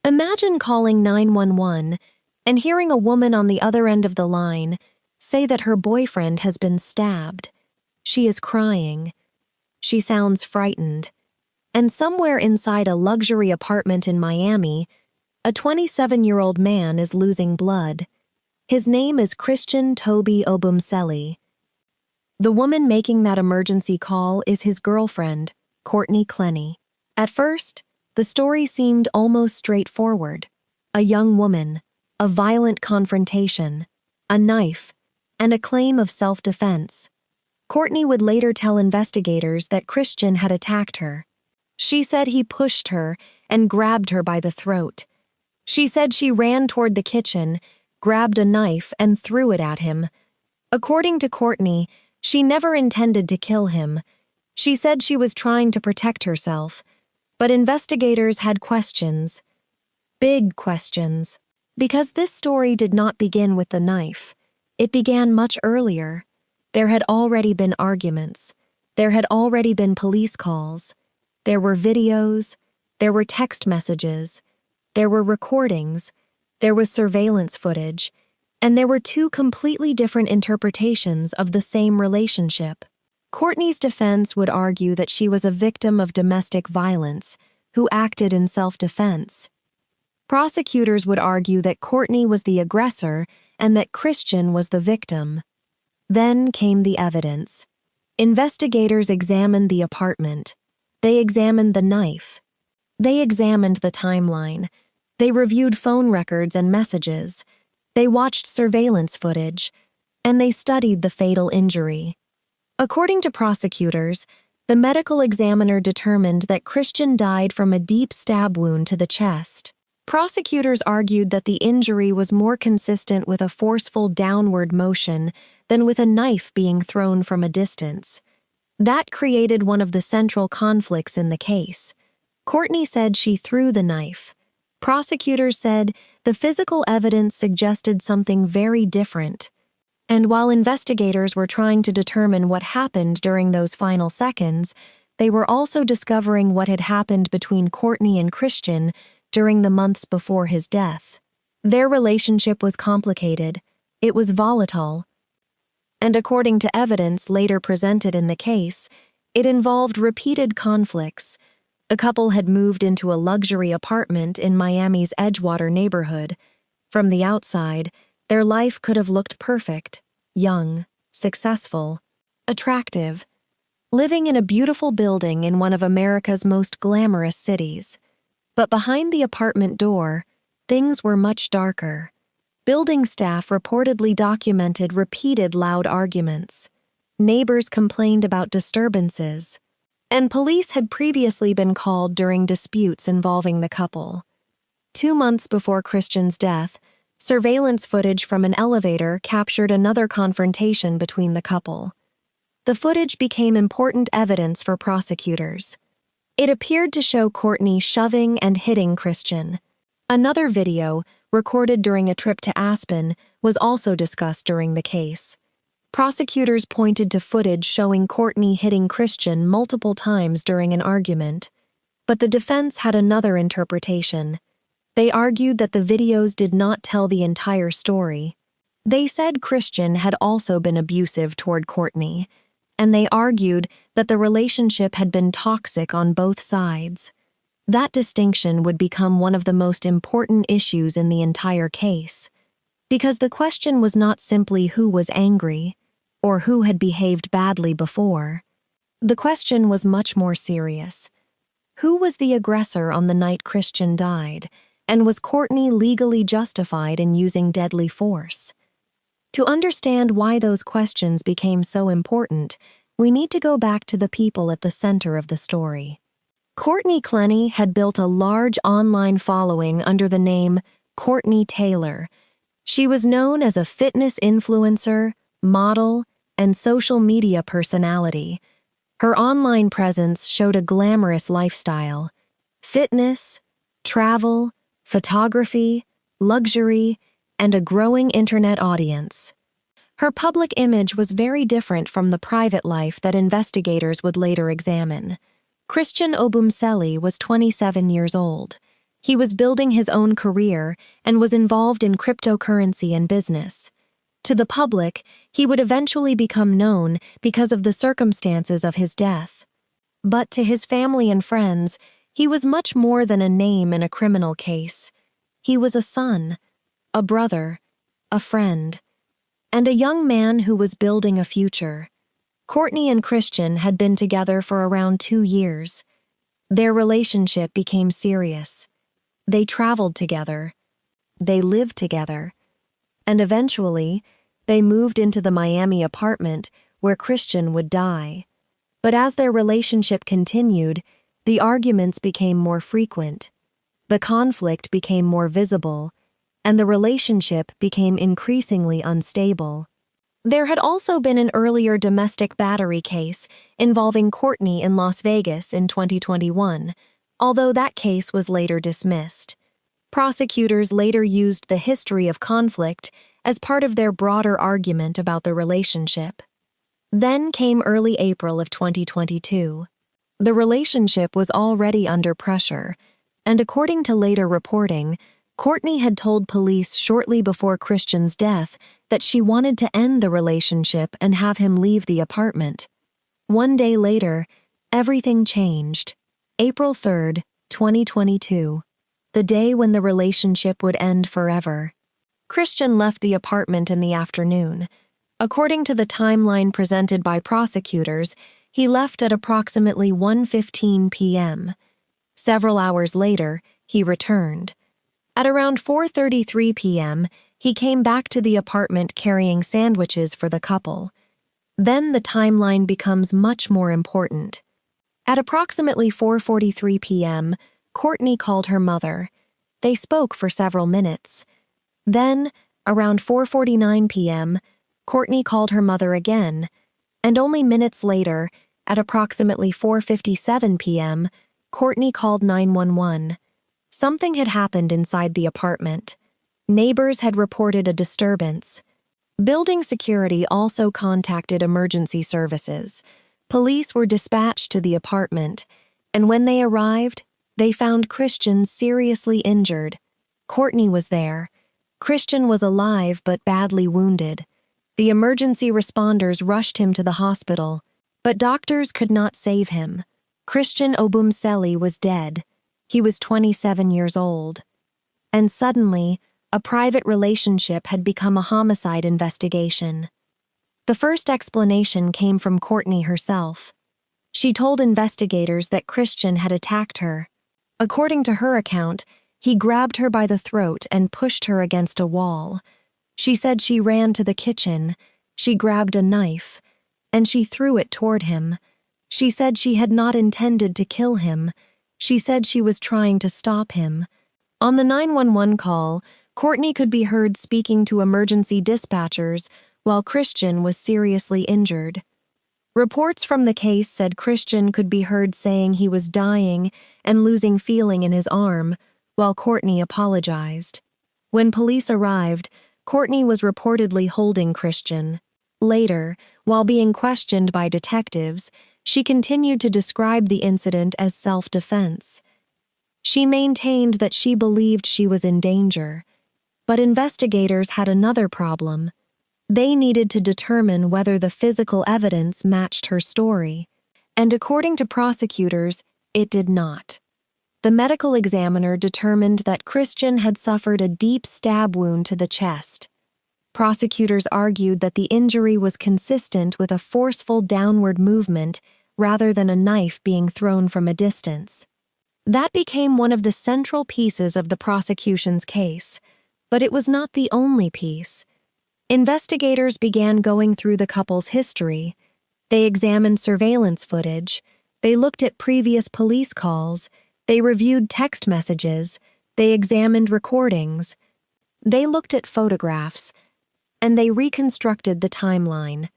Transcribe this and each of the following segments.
Imagine calling 911 and hearing a woman on the other end of the line say that her boyfriend has been stabbed. She is crying. She sounds frightened. And somewhere inside a luxury apartment in Miami, a 27-year-old man is losing blood. His name is Christian Toby Obumseli. The woman making that emergency call is his girlfriend, Courtney Clenny. At first, the story seemed almost straightforward. A young woman, a violent confrontation, a knife, and a claim of self-defense. Courtney would later tell investigators that Christian had attacked her. She said he pushed her and grabbed her by the throat. She said she ran toward the kitchen, grabbed a knife, and threw it at him. According to Courtney, she never intended to kill him. She said she was trying to protect herself. But investigators had questions. Big questions. Because this story did not begin with the knife. It began much earlier. There had already been arguments. There had already been police calls. There were videos. There were text messages. There were recordings. There was surveillance footage. And there were two completely different interpretations of the same relationship. Courtney's defense would argue that she was a victim of domestic violence who acted in self-defense. Prosecutors would argue that Courtney was the aggressor and that Christian was the victim. Then came the evidence. Investigators examined the apartment. They examined the knife. They examined the timeline. They reviewed phone records and messages. They watched surveillance footage. And they studied the fatal injury. According to prosecutors, the medical examiner determined that Christian died from a deep stab wound to the chest. Prosecutors argued that the injury was more consistent with a forceful downward motion than with a knife being thrown from a distance. That created one of the central conflicts in the case. Courtney said she threw the knife. Prosecutors said the physical evidence suggested something very different. And while investigators were trying to determine what happened during those final seconds, they were also discovering what had happened between Courtney and Christian during the months before his death. Their relationship was complicated. It was volatile. And according to evidence later presented in the case, it involved repeated conflicts. The couple had moved into a luxury apartment in Miami's Edgewater neighborhood. From the outside, their life could have looked perfect, young, successful, attractive, living in a beautiful building in one of America's most glamorous cities. But behind the apartment door, things were much darker. Building staff reportedly documented repeated loud arguments. Neighbors complained about disturbances. And police had previously been called during disputes involving the couple. 2 months before Christian's death, surveillance footage from an elevator captured another confrontation between the couple. The footage became important evidence for prosecutors. It appeared to show Courtney shoving and hitting Christian. Another video, recorded during a trip to Aspen, was also discussed during the case. Prosecutors pointed to footage showing Courtney hitting Christian multiple times during an argument. But the defense had another interpretation. They argued that the videos did not tell the entire story. They said Christian had also been abusive toward Courtney, and they argued that the relationship had been toxic on both sides. That distinction would become one of the most important issues in the entire case, because the question was not simply who was angry or who had behaved badly before. The question was much more serious. Who was the aggressor on the night Christian died, and was Courtney legally justified in using deadly force? To understand why those questions became so important, we need to go back to the people at the center of the story. Courtney Clenny had built a large online following under the name Courtney Taylor. She was known as a fitness influencer, model, and social media personality. Her online presence showed a glamorous lifestyle: fitness, travel, photography, luxury, and a growing internet audience. Her public image was very different from the private life that investigators would later examine. Christian Obumseli was 27 years old. He was building his own career and was involved in cryptocurrency and business. To the public, he would eventually become known because of the circumstances of his death. But to his family and friends, he was much more than a name in a criminal case. He was a son, a brother, a friend, and a young man who was building a future. Courtney and Christian had been together for around 2 years. Their relationship became serious. They traveled together. They lived together. And eventually, they moved into the Miami apartment where Christian would die. But as their relationship continued, the arguments became more frequent. The conflict became more visible, and the relationship became increasingly unstable. There had also been an earlier domestic battery case involving Courtney in Las Vegas in 2021, although that case was later dismissed. Prosecutors later used the history of conflict as part of their broader argument about the relationship. Then came early April of 2022. The relationship was already under pressure, and according to later reporting, Courtney had told police shortly before Christian's death that she wanted to end the relationship and have him leave the apartment. One day later, everything changed. April 3rd, 2022. The day when the relationship would end forever. Christian left the apartment in the afternoon. According to the timeline presented by prosecutors, he left at approximately 1:15 p.m. Several hours later, he returned. At around 4:33 p.m., he came back to the apartment carrying sandwiches for the couple. Then the timeline becomes much more important. At approximately 4:43 p.m., Courtney called her mother. They spoke for several minutes. Then, around 4:49 p.m., Courtney called her mother again, and only minutes later, at approximately 4:57 p.m., Courtney called 911. Something had happened inside the apartment. Neighbors had reported a disturbance. Building security also contacted emergency services. Police were dispatched to the apartment, and when they arrived, they found Christian seriously injured. Courtney was there. Christian was alive but badly wounded. The emergency responders rushed him to the hospital, but doctors could not save him. Christian Obumseli was dead. He was 27 years old. And suddenly, a private relationship had become a homicide investigation. The first explanation came from Courtney herself. She told investigators that Christian had attacked her. According to her account, he grabbed her by the throat and pushed her against a wall. She said she ran to the kitchen, she grabbed a knife, and she threw it toward him. She said she had not intended to kill him. She said she was trying to stop him. On the 911 call, Courtney could be heard speaking to emergency dispatchers while Christian was seriously injured. Reports from the case said Christian could be heard saying he was dying and losing feeling in his arm, while Courtney apologized. When police arrived, Courtney was reportedly holding Christian. Later, while being questioned by detectives, she continued to describe the incident as self-defense. She maintained that she believed she was in danger, but investigators had another problem. They needed to determine whether the physical evidence matched her story, and according to prosecutors, it did not. The medical examiner determined that Christian had suffered a deep stab wound to the chest. Prosecutors argued that the injury was consistent with a forceful downward movement rather than a knife being thrown from a distance. That became one of the central pieces of the prosecution's case, but it was not the only piece. Investigators began going through the couple's history. They examined surveillance footage. They looked at previous police calls. They reviewed text messages. They examined recordings. They looked at photographs. And they reconstructed the timeline.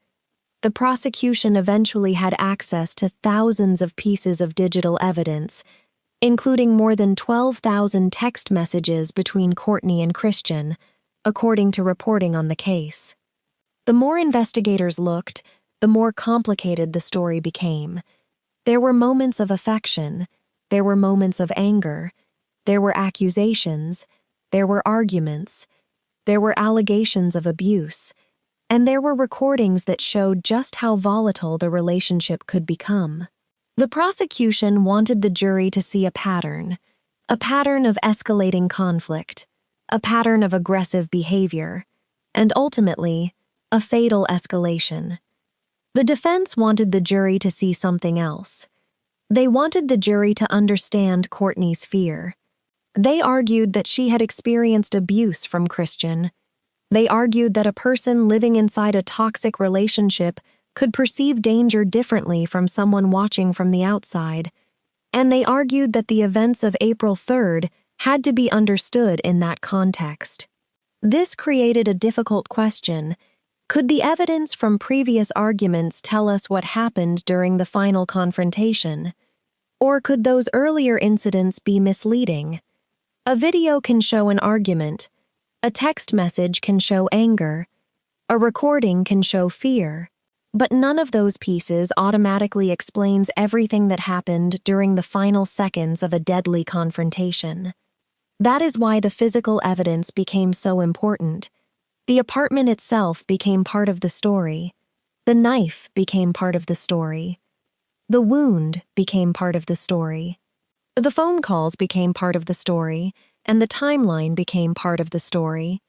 The prosecution eventually had access to thousands of pieces of digital evidence, including more than 12,000 text messages between Courtney and Christian, according to reporting on the case. The more investigators looked, the more complicated the story became. There were moments of affection. There were moments of anger. There were accusations, there were arguments, there were allegations of abuse, and there were recordings that showed just how volatile the relationship could become. The prosecution wanted the jury to see a pattern of escalating conflict, a pattern of aggressive behavior, and ultimately, a fatal escalation. The defense wanted the jury to see something else. They wanted the jury to understand Courtney's fear. They argued that she had experienced abuse from Christian. They argued that a person living inside a toxic relationship could perceive danger differently from someone watching from the outside. And they argued that the events of April 3rd had to be understood in that context. This created a difficult question. Could the evidence from previous arguments tell us what happened during the final confrontation? Or could those earlier incidents be misleading? A video can show an argument. A text message can show anger. A recording can show fear. But none of those pieces automatically explains everything that happened during the final seconds of a deadly confrontation. That is why the physical evidence became so important. The apartment itself became part of the story. The knife became part of the story. The wound became part of the story. The phone calls became part of the story, and the timeline became part of the story.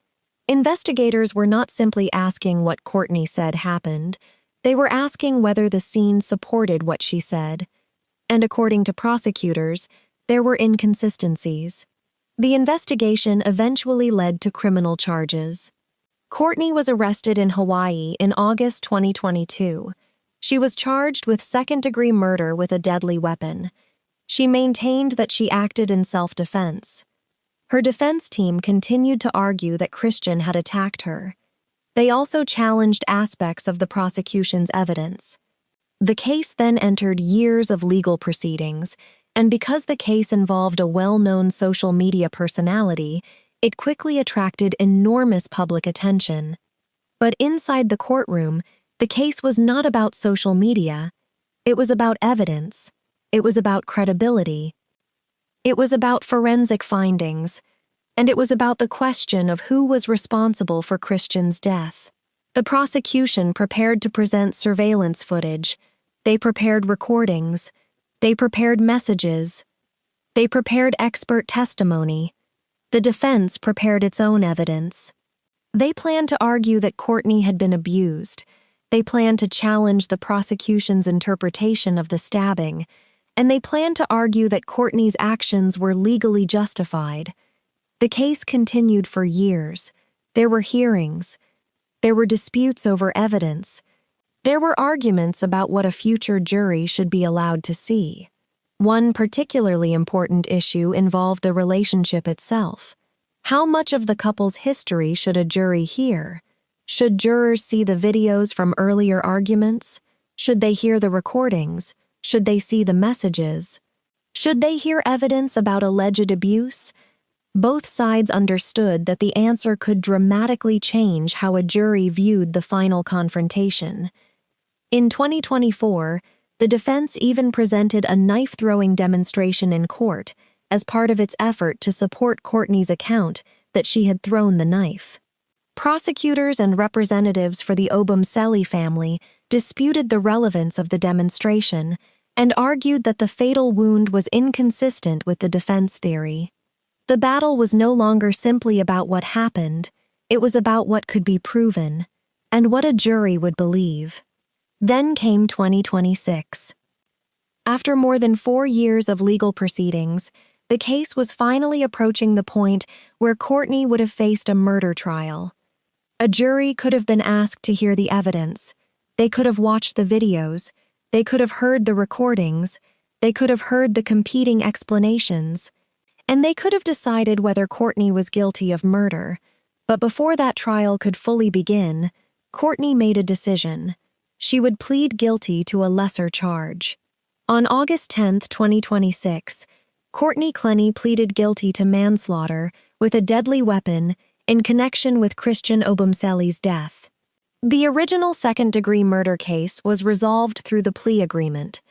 Investigators were not simply asking what Courtney said happened, they were asking whether the scene supported what she said. And according to prosecutors, there were inconsistencies. The investigation eventually led to criminal charges. Courtney was arrested in Hawaii in August 2022. She was charged with second-degree murder with a deadly weapon. She maintained that she acted in self-defense. Her defense team continued to argue that Christian had attacked her. They also challenged aspects of the prosecution's evidence. The case then entered years of legal proceedings, and because the case involved a well-known social media personality, it quickly attracted enormous public attention. But inside the courtroom, the case was not about social media. It was about evidence. It was about credibility. It was about forensic findings. And it was about the question of who was responsible for Christian's death. The prosecution prepared to present surveillance footage. They prepared recordings. They prepared messages. They prepared expert testimony. The defense prepared its own evidence. They planned to argue that Courtney had been abused. They planned to challenge the prosecution's interpretation of the stabbing. And they planned to argue that Courtney's actions were legally justified. The case continued for years. There were hearings. There were disputes over evidence. There were arguments about what a future jury should be allowed to see. One particularly important issue involved the relationship itself. How much of the couple's history should a jury hear? Should jurors see the videos from earlier arguments? Should they hear the recordings? Should they see the messages? Should they hear evidence about alleged abuse? Both sides understood that the answer could dramatically change how a jury viewed the final confrontation. In 2024, the defense even presented a knife-throwing demonstration in court as part of its effort to support Courtney's account that she had thrown the knife. Prosecutors and representatives for the Obumseli family disputed the relevance of the demonstration and argued that the fatal wound was inconsistent with the defense theory. The battle was no longer simply about what happened, it was about what could be proven, and what a jury would believe. Then came 2026. After more than 4 years of legal proceedings, the case was finally approaching the point where Courtney would have faced a murder trial. A jury could have been asked to hear the evidence. They could have watched the videos. They could have heard the recordings. They could have heard the competing explanations. And they could have decided whether Courtney was guilty of murder. But before that trial could fully begin, Courtney made a decision. She would plead guilty to a lesser charge. On August 10, 2026, Courtney Clenny pleaded guilty to manslaughter with a deadly weapon in connection with Christian Obumseli's death. The original second-degree murder case was resolved through the plea agreement.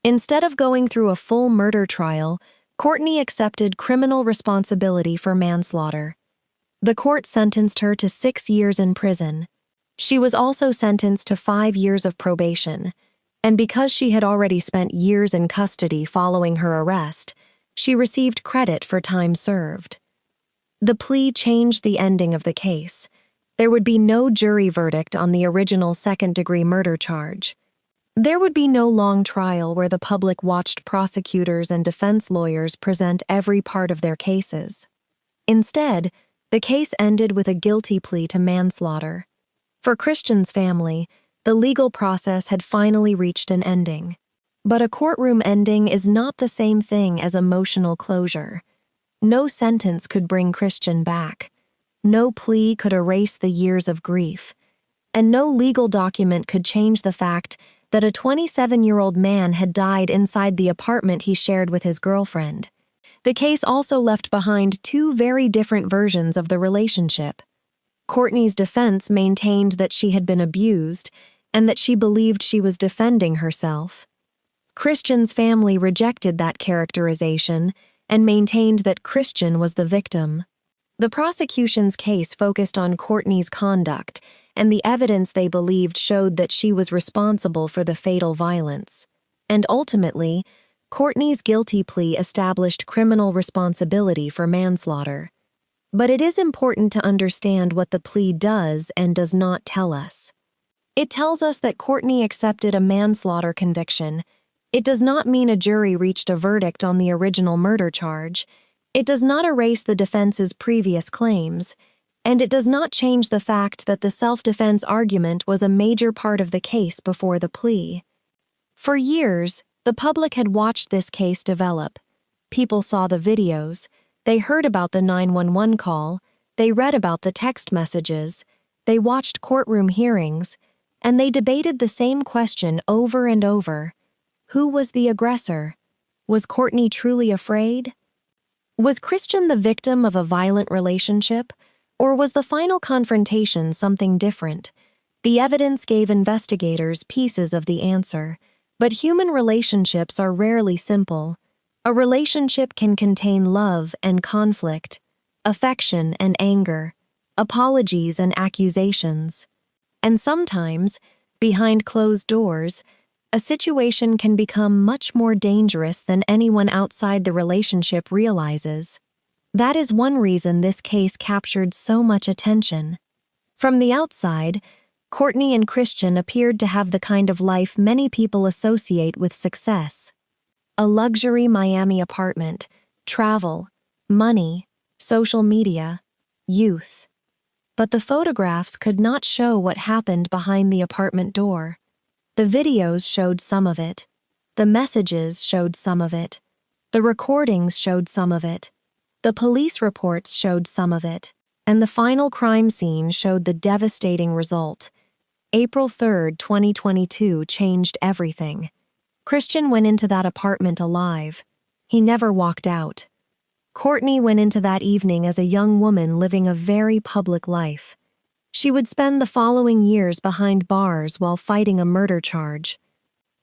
Instead of going through a full murder trial, Courtney accepted criminal responsibility for manslaughter. The court sentenced her to 6 years in prison. She was also sentenced to 5 years of probation, and because she had already spent years in custody following her arrest, she received credit for time served. The plea changed the ending of the case. There would be no jury verdict on the original second-degree murder charge. There would be no long trial where the public watched prosecutors and defense lawyers present every part of their cases. Instead, the case ended with a guilty plea to manslaughter. For Christian's family, the legal process had finally reached an ending. But a courtroom ending is not the same thing as emotional closure. No sentence could bring Christian back. No plea could erase the years of grief. And no legal document could change the fact that a 27-year-old man had died inside the apartment he shared with his girlfriend. The case also left behind 2 very different versions of the relationship. Courtney's defense maintained that she had been abused and that she believed she was defending herself. Christian's family rejected that characterization and maintained that Christian was the victim. The prosecution's case focused on Courtney's conduct, and the evidence they believed showed that she was responsible for the fatal violence. And ultimately, Courtney's guilty plea established criminal responsibility for manslaughter. But it is important to understand what the plea does and does not tell us. It tells us that Courtney accepted a manslaughter conviction. It does not mean a jury reached a verdict on the original murder charge. It does not erase the defense's previous claims. And it does not change the fact that the self-defense argument was a major part of the case before the plea. For years, the public had watched this case develop. People saw the videos, they heard about the 911 call, they read about the text messages, they watched courtroom hearings, and they debated the same question over and over. Who was the aggressor? Was Courtney truly afraid? Was Christian the victim of a violent relationship? Or was the final confrontation something different? The evidence gave investigators pieces of the answer, but human relationships are rarely simple. A relationship can contain love and conflict, affection and anger, apologies and accusations. And sometimes, behind closed doors, a situation can become much more dangerous than anyone outside the relationship realizes. That is one reason this case captured so much attention. From the outside, Courtney and Christian appeared to have the kind of life many people associate with success. A luxury Miami apartment, travel, money, social media, youth. But the photographs could not show what happened behind the apartment door. The videos showed some of it. The messages showed some of it. The recordings showed some of it. The police reports showed some of it, and the final crime scene showed the devastating result. April 3, 2022 changed everything. Christian went into that apartment alive. He never walked out. Courtney went into that evening as a young woman living a very public life. She would spend the following years behind bars while fighting a murder charge.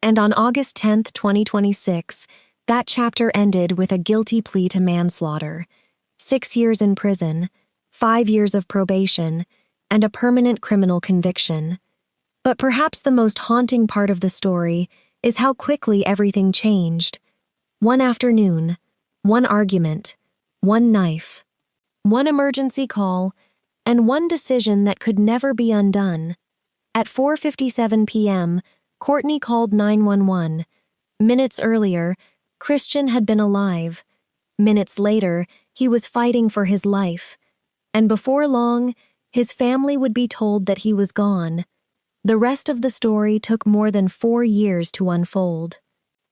And on August 10, 2026, that chapter ended with a guilty plea to manslaughter, 6 years in prison, 5 years of probation, and a permanent criminal conviction. But perhaps the most haunting part of the story is how quickly everything changed. One afternoon, one argument, one knife, one emergency call, and one decision that could never be undone. At 4:57 p.m., Courtney called 911. Minutes earlier, Christian had been alive. Minutes later, he was fighting for his life. And before long, his family would be told that he was gone. The rest of the story took more than 4 years to unfold.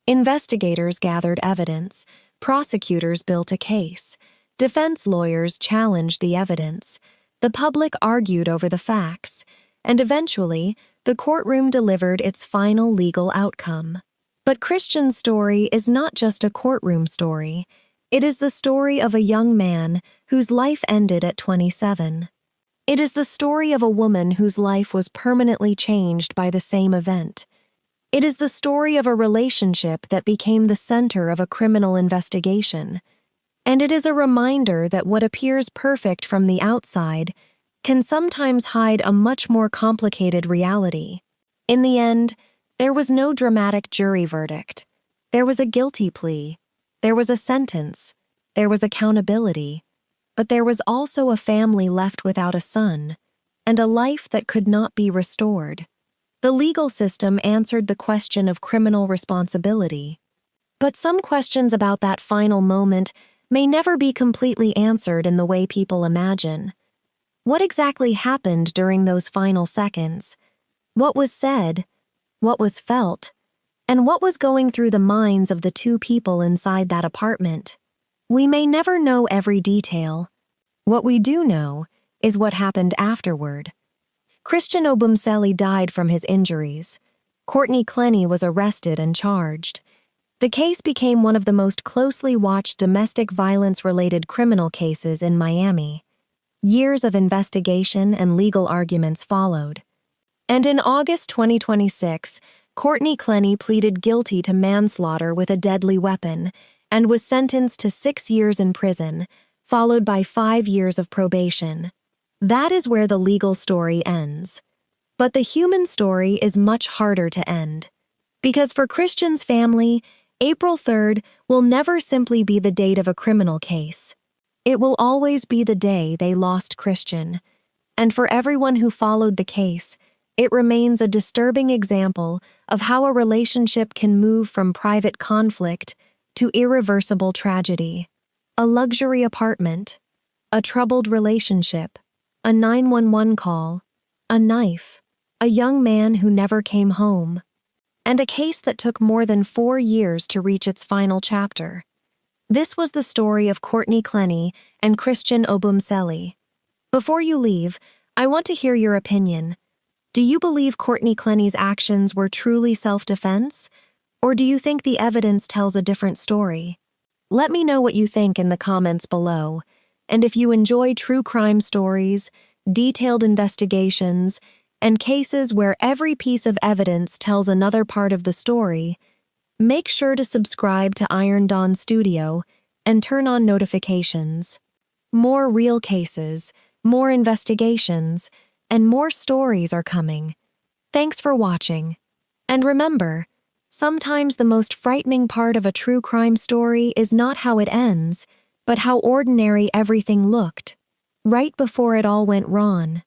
Investigators gathered evidence. Prosecutors built a case. Defense lawyers challenged the evidence. The public argued over the facts. And eventually, the courtroom delivered its final legal outcome. But Christian's story is not just a courtroom story. It is the story of a young man whose life ended at 27. It is the story of a woman whose life was permanently changed by the same event. It is the story of a relationship that became the center of a criminal investigation, and it is a reminder that what appears perfect from the outside can sometimes hide a much more complicated reality. In the end, there was no dramatic jury verdict. There was a guilty plea. There was a sentence. There was accountability. But there was also a family left without a son, and a life that could not be restored. The legal system answered the question of criminal responsibility. But some questions about that final moment may never be completely answered in the way people imagine. What exactly happened during those final seconds? What was said? What was felt? And what was going through the minds of the two people inside that apartment? We may never know every detail. What we do know is what happened afterward. Christian Obumseli died from his injuries. Courtney Clenny was arrested and charged. The case became one of the most closely watched domestic violence-related criminal cases in Miami. Years of investigation and legal arguments followed. And in August 2026, Courtney Clenny pleaded guilty to manslaughter with a deadly weapon and was sentenced to 6 years in prison, followed by 5 years of probation. That is where the legal story ends. But the human story is much harder to end. Because for Christian's family, April 3rd will never simply be the date of a criminal case. It will always be the day they lost Christian. And for everyone who followed the case, it remains a disturbing example of how a relationship can move from private conflict to irreversible tragedy. A luxury apartment, a troubled relationship, a 911 call, a knife, a young man who never came home, and a case that took more than 4 years to reach its final chapter. This was the story of Courtney Clenny and Christian Obumseli. Before you leave, I want to hear your opinion. Do you believe Courtney Clenny's actions were truly self-defense, or do you think the evidence tells a different story? Let me know what you think in the comments below. And if you enjoy true crime stories, detailed investigations, and cases where every piece of evidence tells another part of the story, make sure to subscribe to Iron Dawn Studio and turn on notifications. More real cases, more investigations, and more stories are coming. Thanks for watching. And remember, sometimes the most frightening part of a true crime story is not how it ends, but how ordinary everything looked, right before it all went wrong.